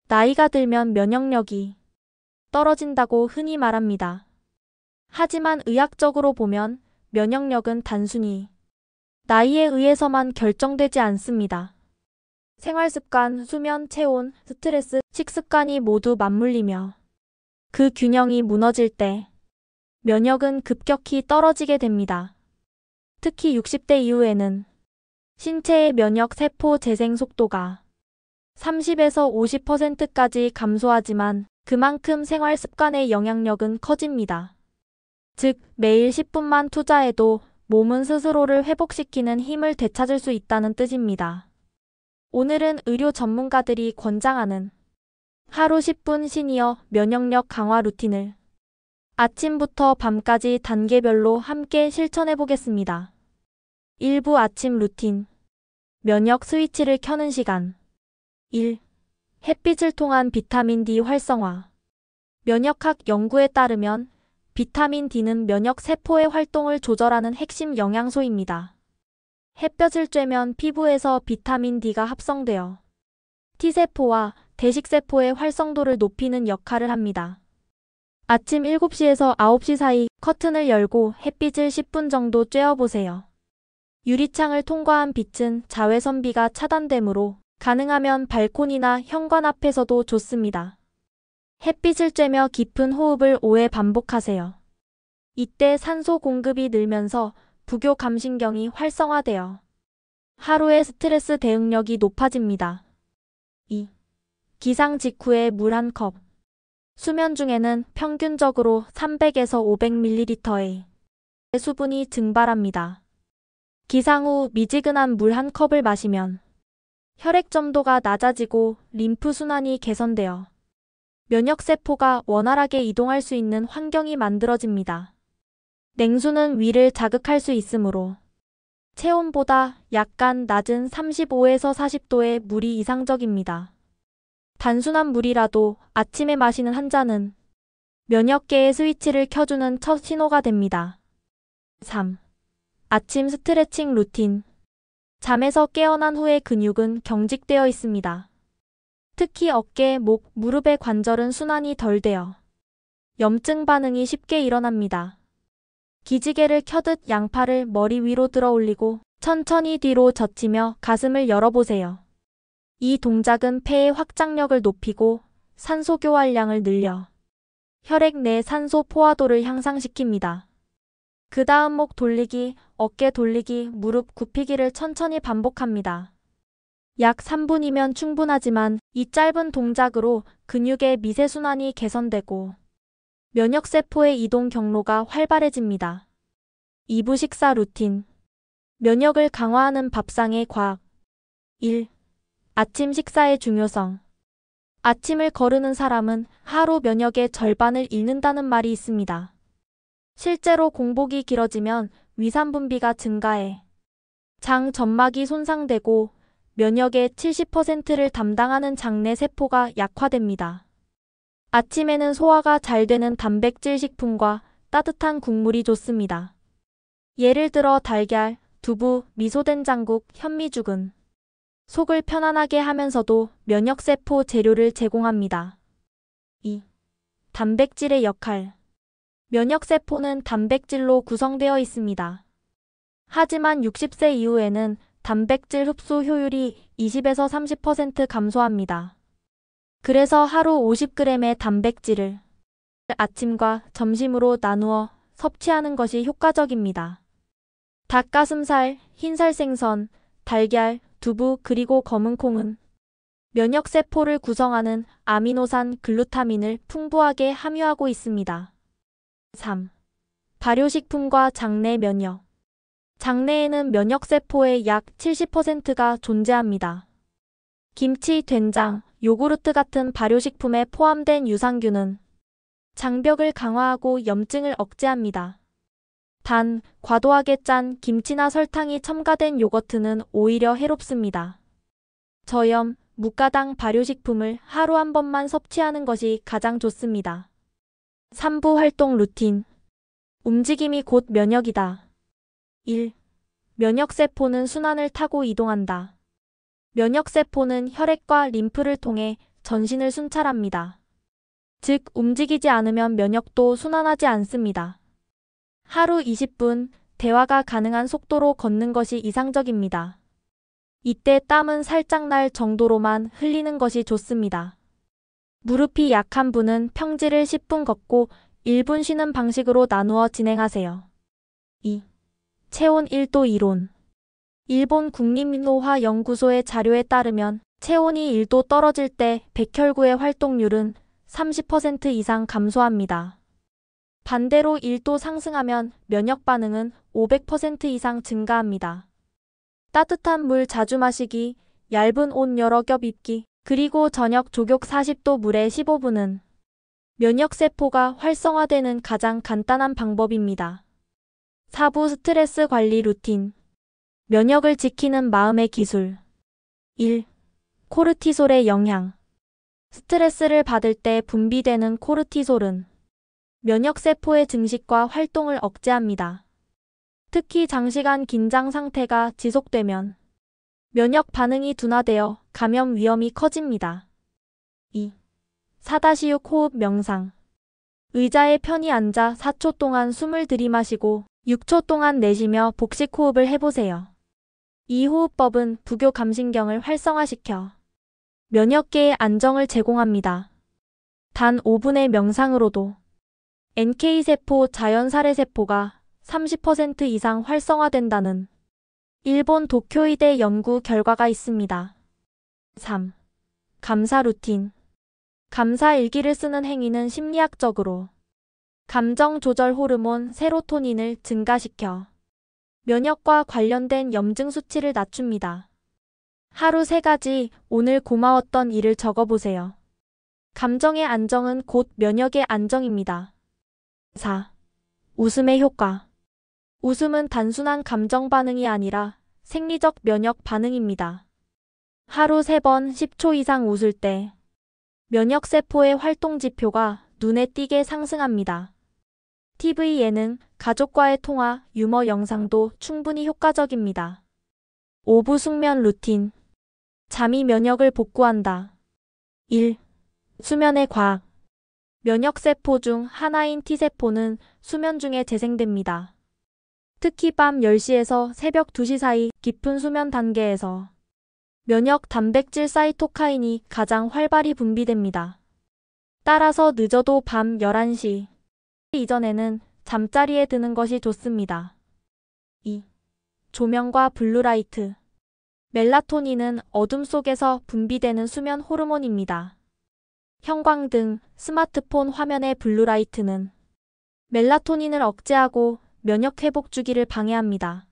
나이가 들면 면역력이 떨어진다고 흔히 말합니다. 하지만 의학적으로 보면 면역력은 단순히 나이에 의해서만 결정되지 않습니다. 생활습관, 수면, 체온, 스트레스, 식습관이 모두 맞물리며 그 균형이 무너질 때 면역은 급격히 떨어지게 됩니다. 특히 60대 이후에는 신체의 면역 세포 재생 속도가 30에서 50%까지 감소하지만 그만큼 생활 습관의 영향력은 커집니다. 즉, 매일 10분만 투자해도 몸은 스스로를 회복시키는 힘을 되찾을 수 있다는 뜻입니다. 오늘은 의료 전문가들이 권장하는 하루 10분 시니어 면역력 강화 루틴을 아침부터 밤까지 단계별로 함께 실천해 보겠습니다. 일부 아침 루틴. 면역 스위치를 켜는 시간. 1. 햇빛을 통한 비타민 D 활성화. 면역학 연구에 따르면 비타민 D는 면역 세포의 활동을 조절하는 핵심 영양소입니다. 햇볕을 쬐면 피부에서 비타민 D가 합성되어 T세포와 대식세포의 활성도를 높이는 역할을 합니다. 아침 7시에서 9시 사이 커튼을 열고 햇빛을 10분 정도 쬐어보세요. 유리창을 통과한 빛은 자외선비가 차단되므로 가능하면 발코니나 현관 앞에서도 좋습니다. 햇빛을 쬐며 깊은 호흡을 5회 반복하세요. 이때 산소 공급이 늘면서 부교 감신경이 활성화되어 하루의 스트레스 대응력이 높아집니다. 2. 기상 직후에 물 1컵. 수면 중에는 평균적으로 300에서 500ml의 수분이 증발합니다. 기상 후 미지근한 물 1컵을 마시면 혈액 점도가 낮아지고 림프 순환이 개선되어 면역세포가 원활하게 이동할 수 있는 환경이 만들어집니다. 냉수는 위를 자극할 수 있으므로 체온보다 약간 낮은 35에서 40도의 물이 이상적입니다. 단순한 물이라도 아침에 마시는 한 잔은 면역계의 스위치를 켜주는 첫 신호가 됩니다. 3. 아침 스트레칭 루틴. 잠에서 깨어난 후의 근육은 경직되어 있습니다. 특히 어깨, 목, 무릎의 관절은 순환이 덜 되어 염증 반응이 쉽게 일어납니다. 기지개를 켜듯 양팔을 머리 위로 들어 올리고 천천히 뒤로 젖히며 가슴을 열어보세요. 이 동작은 폐의 확장력을 높이고 산소 교환량을 늘려 혈액 내 산소 포화도를 향상시킵니다. 그 다음 목 돌리기, 어깨 돌리기, 무릎 굽히기를 천천히 반복합니다. 약 3분이면 충분하지만 이 짧은 동작으로 근육의 미세순환이 개선되고 면역세포의 이동 경로가 활발해집니다. 2부 식사 루틴. 면역을 강화하는 밥상의 과학. 1. 아침 식사의 중요성. 아침을 거르는 사람은 하루 면역의 절반을 잃는다는 말이 있습니다. 실제로 공복이 길어지면 위산 분비가 증가해 장 점막이 손상되고 면역의 70%를 담당하는 장내 세포가 약화됩니다. 아침에는 소화가 잘 되는 단백질 식품과 따뜻한 국물이 좋습니다. 예를 들어 달걀, 두부, 미소된장국, 현미죽은 속을 편안하게 하면서도 면역세포 재료를 제공합니다. 2. 단백질의 역할. 면역세포는 단백질로 구성되어 있습니다. 하지만 60세 이후에는 단백질 흡수 효율이 20에서 30% 감소합니다. 그래서 하루 50g의 단백질을 아침과 점심으로 나누어 섭취하는 것이 효과적입니다. 닭가슴살, 흰살 생선, 달걀, 두부 그리고 검은콩은 면역세포를 구성하는 아미노산 글루타민을 풍부하게 함유하고 있습니다. 3. 발효식품과 장내 면역. 장내에는 면역세포의 약 70%가 존재합니다. 김치, 된장, 요구르트 같은 발효식품에 포함된 유산균은 장벽을 강화하고 염증을 억제합니다. 단, 과도하게 짠 김치나 설탕이 첨가된 요거트는 오히려 해롭습니다. 저염, 무가당 발효식품을 하루 한 번만 섭취하는 것이 가장 좋습니다. 3부 활동 루틴. 움직임이 곧 면역이다. 1. 면역세포는 순환을 타고 이동한다. 면역세포는 혈액과 림프를 통해 전신을 순찰합니다. 즉, 움직이지 않으면 면역도 순환하지 않습니다. 하루 20분 대화가 가능한 속도로 걷는 것이 이상적입니다. 이때 땀은 살짝 날 정도로만 흘리는 것이 좋습니다. 무릎이 약한 분은 평지를 10분 걷고 1분 쉬는 방식으로 나누어 진행하세요. 2. 체온 1도 이론. 일본 국립노화연구소의 자료에 따르면 체온이 1도 떨어질 때 백혈구의 활동률은 30% 이상 감소합니다. 반대로 1도 상승하면 면역 반응은 500% 이상 증가합니다. 따뜻한 물 자주 마시기, 얇은 옷 여러 겹 입기, 그리고 저녁 조격 40도 물에 15분은 면역세포가 활성화되는 가장 간단한 방법입니다. 4부 스트레스 관리 루틴. 면역을 지키는 마음의 기술. 1. 코르티솔의 영향. 스트레스를 받을 때 분비되는 코르티솔은 면역세포의 증식과 활동을 억제합니다. 특히 장시간 긴장 상태가 지속되면 면역 반응이 둔화되어 감염 위험이 커집니다. 2. 4-6 호흡 명상. 의자에 편히 앉아 4초 동안 숨을 들이마시고 6초 동안 내쉬며 복식 호흡을 해보세요. 이 호흡법은 부교 감신경을 활성화시켜 면역계에 안정을 제공합니다. 단 5분의 명상으로도 NK세포 자연살해세포가 30% 이상 활성화된다는 일본 도쿄의대 연구 결과가 있습니다. 3. 감사 루틴. 감사 일기를 쓰는 행위는 심리학적으로 감정 조절 호르몬 세로토닌을 증가시켜 면역과 관련된 염증 수치를 낮춥니다. 하루 3가지 오늘 고마웠던 일을 적어보세요. 감정의 안정은 곧 면역의 안정입니다. 4. 웃음의 효과. 웃음은 단순한 감정 반응이 아니라 생리적 면역 반응입니다. 하루 3번 10초 이상 웃을 때 면역세포의 활동 지표가 눈에 띄게 상승합니다. TV 예능, 가족과의 통화, 유머 영상도 충분히 효과적입니다. 5부 숙면 루틴. 잠이 면역을 복구한다. 1. 수면의 과학. 면역세포 중 하나인 T세포는 수면 중에 재생됩니다. 특히 밤 10시에서 새벽 2시 사이 깊은 수면 단계에서 면역 단백질 사이토카인이 가장 활발히 분비됩니다. 따라서 늦어도 밤 11시 이전에는 잠자리에 드는 것이 좋습니다. 2. 조명과 블루라이트. 멜라토닌은 어둠 속에서 분비되는 수면 호르몬입니다. 형광등, 스마트폰 화면의 블루라이트는 멜라토닌을 억제하고 면역 회복 주기를 방해합니다.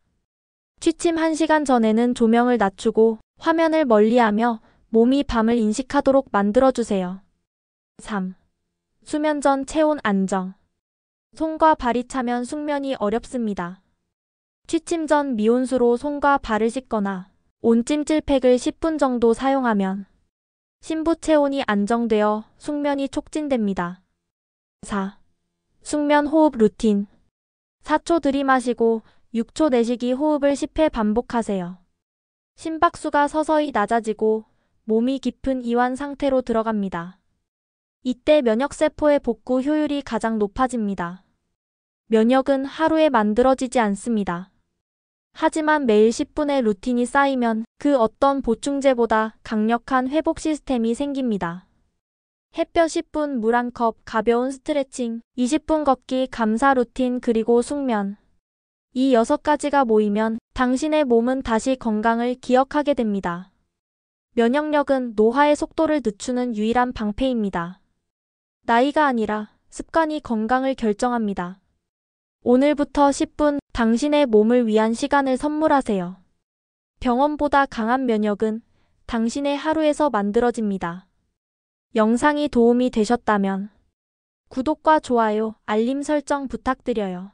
취침 1시간 전에는 조명을 낮추고 화면을 멀리하며 몸이 밤을 인식하도록 만들어주세요. 3. 수면 전 체온 안정. 손과 발이 차면 숙면이 어렵습니다. 취침 전 미온수로 손과 발을 씻거나 온찜질팩을 10분 정도 사용하면 심부 체온이 안정되어 숙면이 촉진됩니다. 4. 숙면 호흡 루틴. 4초 들이마시고 6초 내쉬기 호흡을 10회 반복하세요. 심박수가 서서히 낮아지고 몸이 깊은 이완 상태로 들어갑니다. 이때 면역세포의 복구 효율이 가장 높아집니다. 면역은 하루에 만들어지지 않습니다. 하지만 매일 10분의 루틴이 쌓이면 그 어떤 보충제보다 강력한 회복 시스템이 생깁니다. 햇볕 10분 물 1컵, 가벼운 스트레칭, 20분 걷기, 감사 루틴, 그리고 숙면. 이 6가지가 모이면 당신의 몸은 다시 건강을 기억하게 됩니다. 면역력은 노화의 속도를 늦추는 유일한 방패입니다. 나이가 아니라 습관이 건강을 결정합니다. 오늘부터 10분 당신의 몸을 위한 시간을 선물하세요. 병원보다 강한 면역은 당신의 하루에서 만들어집니다. 영상이 도움이 되셨다면 구독과 좋아요, 알림 설정 부탁드려요.